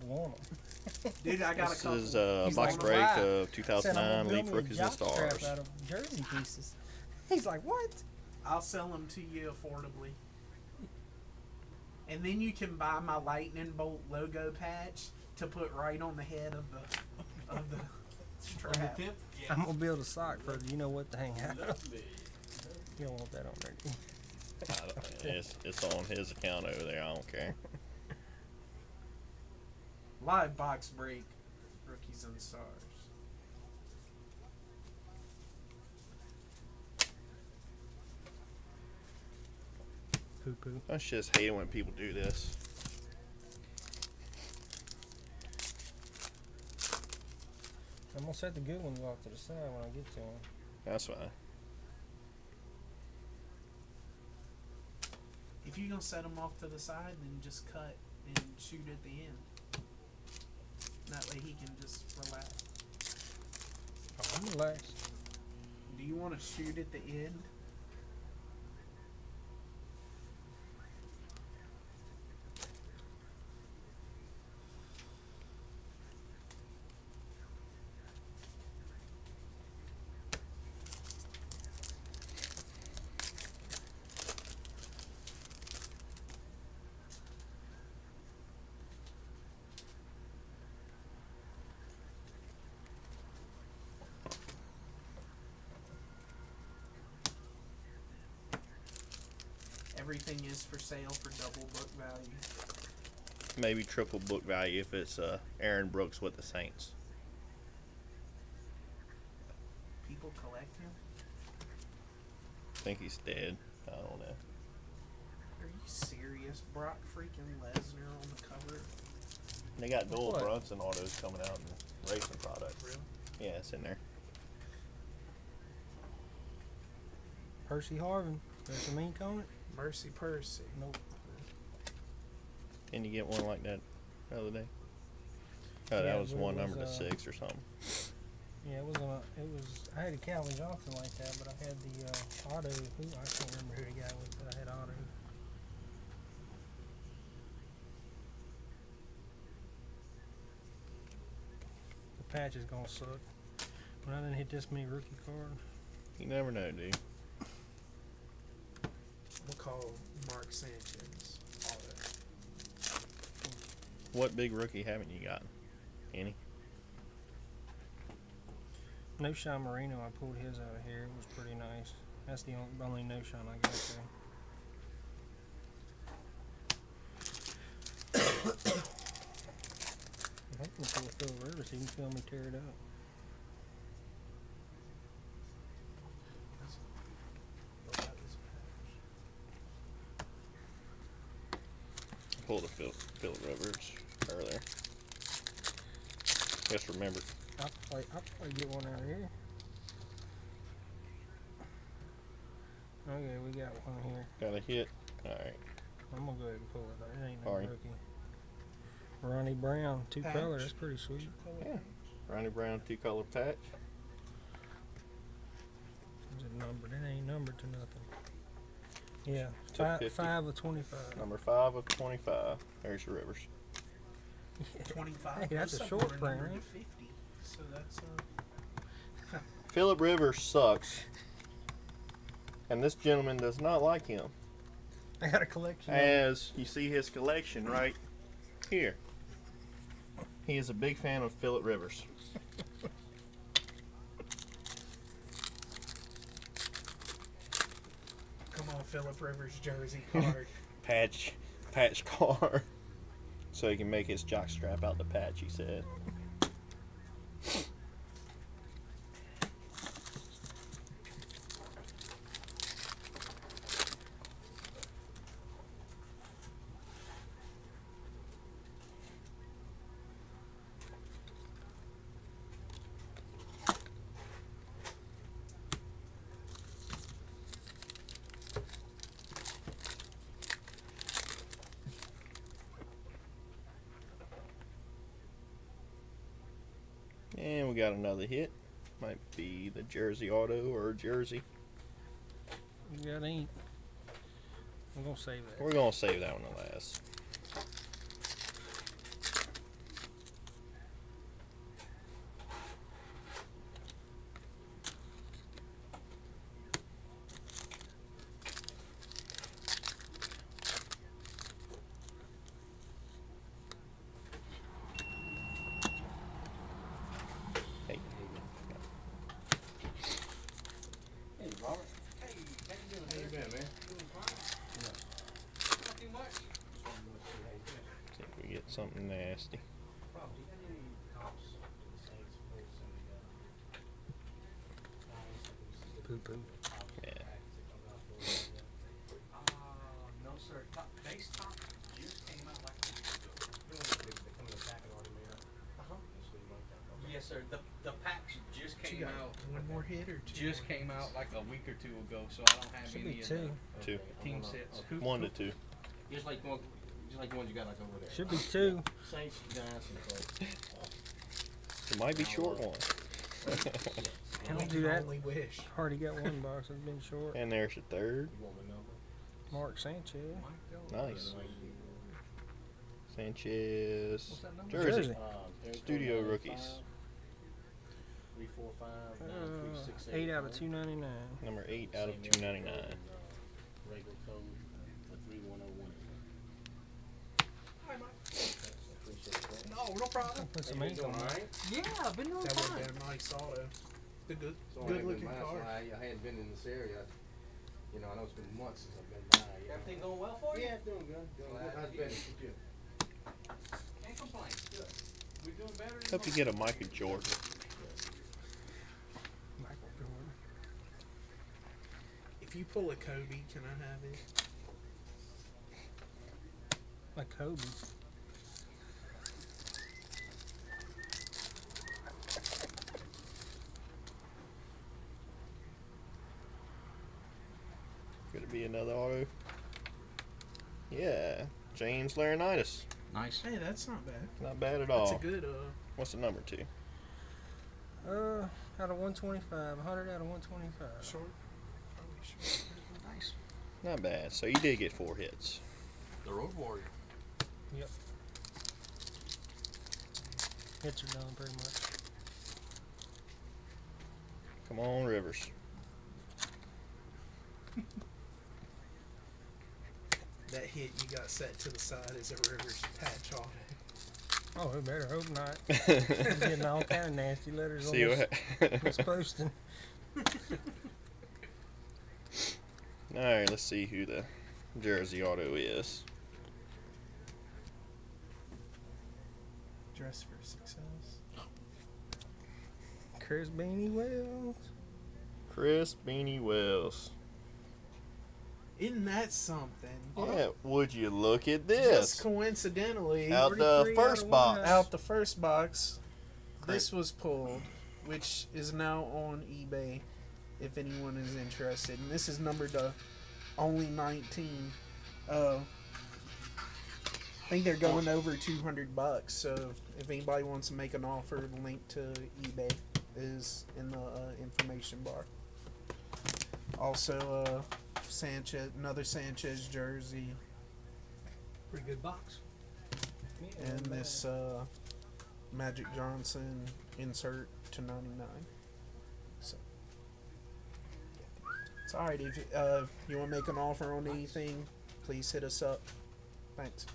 want them. Dude, I got a couple. This is box like, break "Why?" of Said, 2009 "I'm gonna Leaf build me a Rookies and jockstrap Stars. out of jersey pieces. He's like, what? I'll sell them to you affordably. And then you can buy my lightning bolt logo patch to put right on the head of the strap. Yeah. I'm gonna build a sock for you know what to hang out. You don't want that on there, do you? It's on his account over there. I don't care. Live box break, Rookies and Stars. Poo poo. I just hate it when people do this. I'm gonna set the good ones off to the side when I get to them. That's fine. If you're gonna set them off to the side, then just cut and shoot at the end. That way he can just relax. Oh, I'm relaxed. Do you want to shoot at the end? Everything is for sale for double book value. Maybe triple book value if it's Aaron Brooks with the Saints. People collect him? I think he's dead. I don't know. Are you serious? Brock freaking Lesnar on the cover? They got Doyle What? Brunson autos coming out in racing products. Really? Yeah, it's in there. Percy Harvin. There's some ink on it? Mercy Percy. Nope. Didn't you get one like that the other day? Oh, Yeah, that was but it one was, number to 6 or something. Yeah, it was. I had a Calvin Johnson like that, but I had the auto. Who I can't remember who the guy was, but I had auto. The patch is gonna suck. When I didn't hit this many rookie cards. You never know, dude. We'll call Mark Sanchez auto. What big rookie haven't you gotten? Any? No Sean Marino, I pulled his out of here. It was pretty nice. That's the only no Sean I got there. I'm hoping to pull Phil Rivers so you can feel me tear it up. Pulled a Phil Rivers earlier. Just remember. I'll probably get one out of here. Okay, we got one here. Got a hit. Alright. I'm gonna go ahead and pull it. It ain't no Alright. rookie. Ronnie Brown, two Patch. color. That's pretty sweet. Yeah. Ronnie Brown 2-color patch. Is it numbered? It ain't numbered to nothing. Yeah, To 50. 5 of 25. Number 5 of 25. There's your Rivers. 25. Hey, that's a Those short are numbered print, to 50. So that's Phillip Rivers sucks. And this gentleman does not like him. I got a collection. of As you see his collection right here. He is a big fan of Phillip Rivers. come on, Phillip Rivers jersey card. Patch card. So he can make his jock strap out the patch, he said. And we got another hit. Might be the Jersey Auto or Jersey. You got ink. I'm gonna save that. We're going to save that one to last. Poo poo. Yeah. No sir. Base top just came out like a week ago. Yes sir. The packs just You came got out. one more hit or two? Just more came hits? out like a week or two ago, so I don't have Should any be of two. the Two. team sets. Who, 1 to 2. Just like the ones you got like over there. Should be two. Saints, Giants, and Colts. It might be short one. Don't do that. Only wish. Already got one box that's been short. And there's the third. You want the number? Mark Sanchez. Nice. Sanchez. What's that number? Jersey. Jersey. Territory Studio 95, rookies. 3, 4, 5, 9, 3, 6, 8, 8 out of 1. 299. Number 8 out of Same 299. Regular code, 31018. Hi, Mike. Appreciate that. No, no problem. Put some Hey, you ink doing on all it. right? Yeah, I've been doing That would fine. have been a nice auto. The good, So I ain't been looking by, so car. I hadn't been in this area. You know, I know it's been months since I've been by. You know. Everything going well for you? Yeah, doing good. Doing Glad good. How's to hear business with you? Can't complain. Good. We're doing better than Hope you get a Michael Jordan. Michael Jordan. If you pull a Kobe, can I have it? Like Kobe. Could it be another auto? Yeah. James Laurinaitis. Nice. Hey, that's not bad. Not bad at That's all. a good. What's the number 2? Out of 125. 100 out of 125. Short. Probably short. Nice. Not bad. So you did get 4 hits. The Road Warrior. Hits are done pretty much. Come on, Rivers. That hit you got set to the side is a Rivers patch auto. Oh, we better hope not. I'm getting all kind of nasty letters See on what? this posting. All right, let's see who the jersey auto is. Dress for success. Chris Beanie Wells. Chris Beanie Wells. Isn't that something? Yeah, would you look at Just this? coincidentally, Out the 43 first out of box. 100. out the first box, this was pulled, which is now on eBay if anyone is interested. And this is numbered to only 19. I think they're going over $200. So if anybody wants to make an offer, the link to eBay is in the information bar. Also, Sanchez, another Sanchez jersey, Pretty good box. and this Magic Johnson insert to 99. So it's alright. If you want to make an offer on anything, please hit us up. Thanks.